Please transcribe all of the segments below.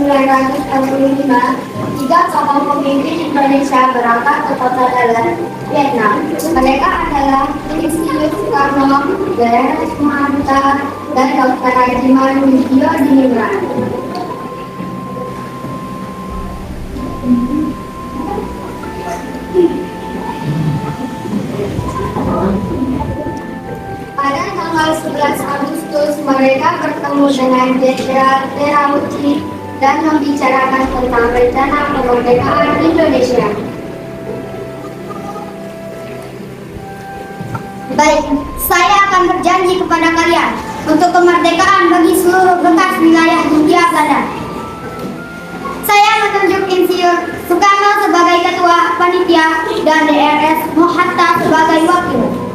1945, tiga tokoh pemimpin Indonesia berangkat ke kota Dalat, Vietnam. Mereka adalah Insinyur Soekarno, Drs. Mahatta, dan Dr. Rajiman Widyodiningrat. Pada tanggal 11 Agustus, mereka bertemu dengan Jenderal Terauchi dan membicarakan tentang rencana kemerdekaan Indonesia. Baik, saya akan berjanji kepada kalian untuk kemerdekaan bagi seluruh bekas wilayah Hindia Belanda. Saya menunjuk Insinyur Soekarno sebagai Ketua Panitia dan Drs. Mahatta sebagai Wakil.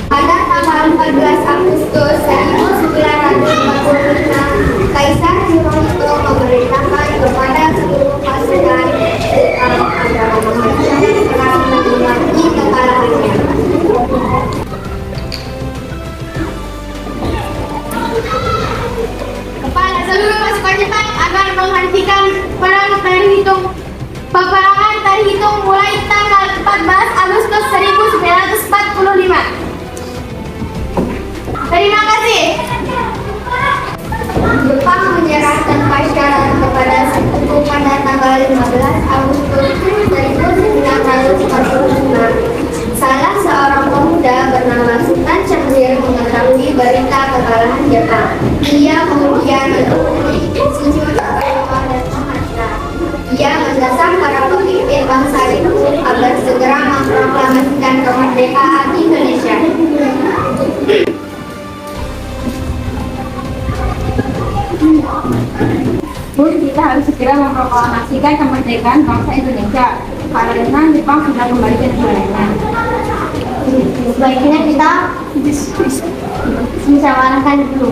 Pada tanggal 14 Agustus 1945, Kaisar Hirohito memerintahkan kepada seluruh pasukan agar memastikan perang mengulangi kekalahannya. Kepada seluruh pasukan Jepang agar menghentikan perang terhitung peperangan terhitung mulai tanggal 14 Agustus 1945. Terima kasih. Jepang menyerahkan syarat kepada sekutu pada tanggal 15 Agustus 1945. Salah seorang pemuda bernama Sultan Syahrir mengetahui berita kekalahan Jepang. Ia kemudian menghubungi Insinyur Soekarno dan Mahatta. Ia mendesak para pemimpin bangsa itu agar segera memproklamasikan kemerdekaan Indonesia. Bu, kita harus segera memproklamasikan kemerdekaan bangsa Indonesia karena Jepang sudah kembali ke negaranya. Sebaiknya kita musyawarahkan dulu.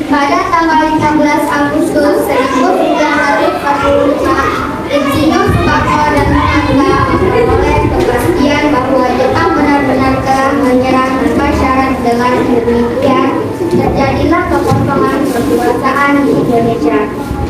Pada tanggal 15 Agustus 1945, Insinyur Soekarno dan Mahatta memperoleh kepastian bahwa Jepang benar-benar telah menyerah tanpa syarat. Dengan demikian, terjadilah kekosongan kekuasaan di Indonesia.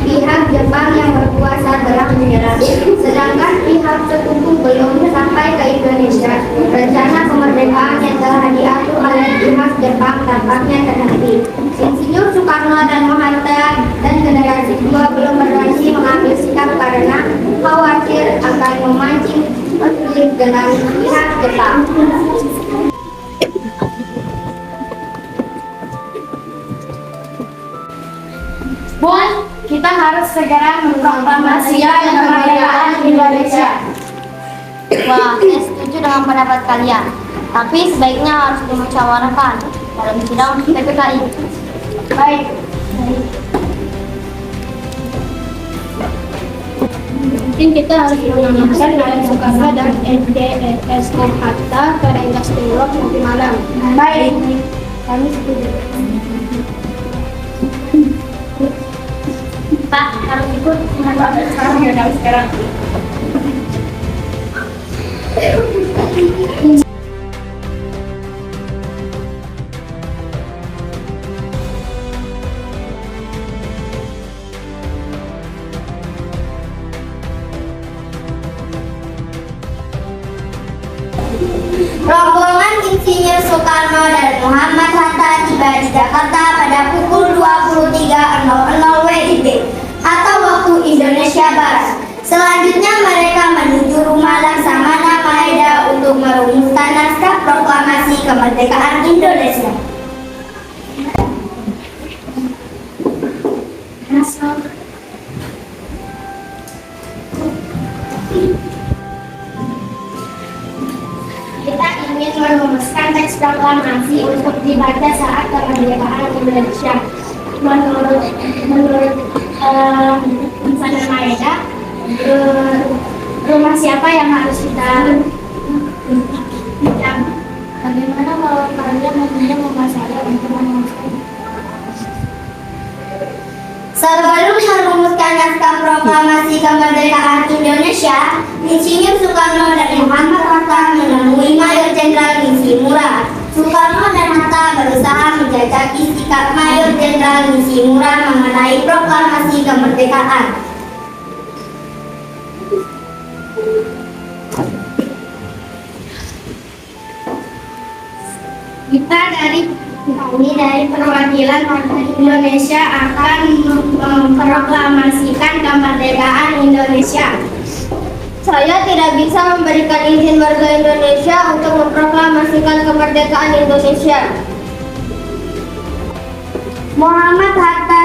Pihak Jepang yang berkuasa telah menyerah, sedangkan pihak sekutu belum sampai ke Indonesia. Rencana kemerdekaan yang telah diatur oleh pihak Jepang tampaknya terhenti. Insinyur Soekarno dan Mahatta dan generasi kedua belum berani mengambil sikap karena khawatir akan memancing konflik dengan pihak Jepang. Bun, kita harus segera memproklamasikan kemerdekaan Indonesia. Wah, saya setuju dengan pendapat kalian. Tapi sebaiknya harus dimusyawarahkan dalam sidang PPKI. Baik. Mungkin kita harus menanyakan dari Soekarno dan Drs. Mahatta ke Rengas Dengklok nanti malam. Baik. Kami setuju. Pak, harus ikut Sekarang. Rombongan Insinyur Soekarno dan Muhammad Hatta tiba di Jakarta pada pukul 23.00 WIB atau waktu Indonesia Barat. Selanjutnya mereka menuju rumah Laksamana Maheda untuk merumuskan naskah proklamasi kemerdekaan Indonesia. Kita ingin merumuskan teks proklamasi untuk dibaca saat kemerdekaan Indonesia. Menurut Sana Maeda, rumah siapa yang harus kita bagaimana kalau kalian meminjam rumah saya untuk merumuskan? Sebelum merumuskan naskah proklamasi kemerdekaan Indonesia, Insinyur Soekarno dan Muhammad Hatta menemui Mayor Jenderal Nishimura. Soekarno menanggapi sikap Mayor Jenderal Nishimura mengenai proklamasi kemerdekaan. Kami dari perwakilan warga Indonesia akan memproklamasikan kemerdekaan Indonesia. Saya tidak bisa memberikan izin warga Indonesia untuk memproklamasikan kemerdekaan Indonesia. Muhammad Hatta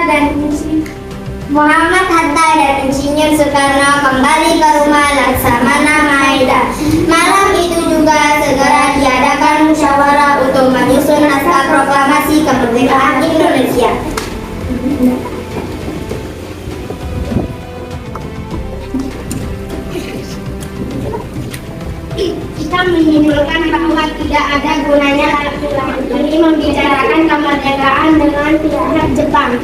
dan Insinyur Soekarno kembali ke rumah Laksamana Maeda. Malam itu juga segera diadakan musyawarah untuk menyusun naskah proklamasi kemerdekaan Indonesia. Kita menyimpulkan bahwa tidak ada gunanya lagi membicarakan kemerdekaan dengan pihak Jepang.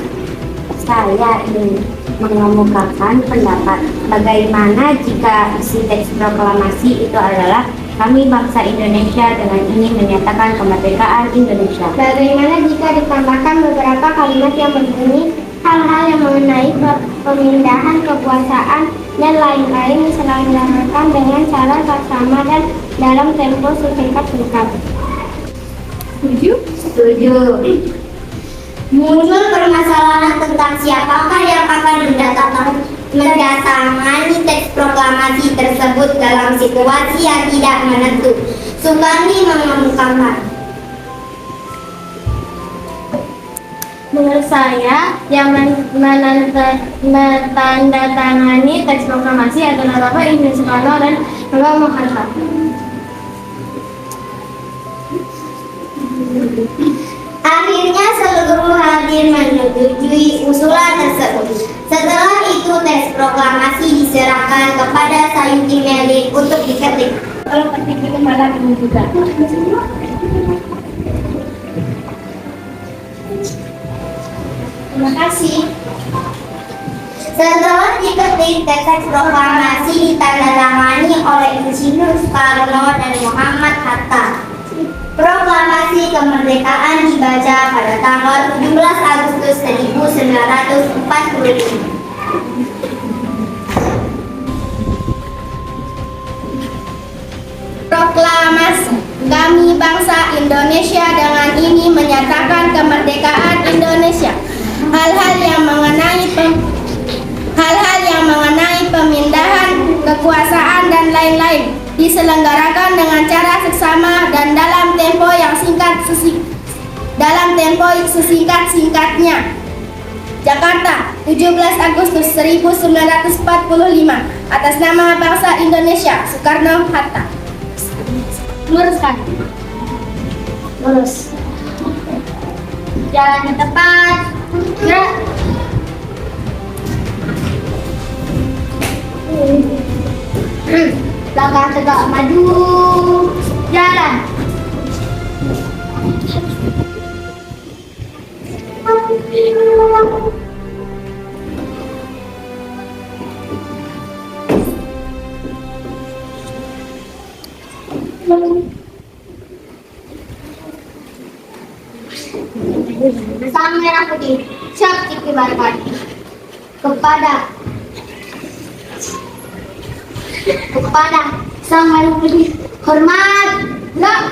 Saya ingin mengemukakan pendapat bagaimana jika isi teks proklamasi itu adalah kami bangsa Indonesia dengan ini menyatakan kemerdekaan Indonesia. Bagaimana jika ditambahkan beberapa kalimat yang berbunyi hal-hal yang mengenai pemindahan kekuasaan dan lain-lain diselenggarakan dengan cara saksama dan dalam tempo sesingkat-singkat. Setuju. Muncul permasalahan tentang siapakah yang akan mendatangani teks proklamasi tersebut dalam situasi yang tidak menentu. Soekarni mengemukakan. Menurut saya, yang menandatangani teks proklamasi adalah Bapak Insinyur Soekarno dan Bapak Muhammad Hatta. Akhirnya seluruh hadir menyetujui usulan tersebut. Setelah itu teks proklamasi diserahkan kepada Sayuti Melik untuk diketik. Kalau ketik itu malam ini juga. Terima kasih. Setelah diketik, teks proklamasi ditandatangani oleh Insinyur Soekarno dan Muhammad Hatta. Proklamasi kemerdekaan dibaca pada tanggal 17 Agustus 1945. Proklamasi. Kami bangsa Indonesia dengan ini menyatakan kemerdekaan Indonesia. Hal-hal yang mengenai pemindahan kekuasaan dan lain-lain diselenggarakan dengan cara seksama dan dalam tempo sesingkat-singkatnya. Jakarta, 17 Agustus 1945. Atas nama bangsa Indonesia, Soekarno Hatta. Luruskan. Lurus. Jalan yang tepat. Gerak. Langkah tegak maju. Jalan. Sang merah putih siap dikibarkan kepada sang merah putih. Hormat. Blok.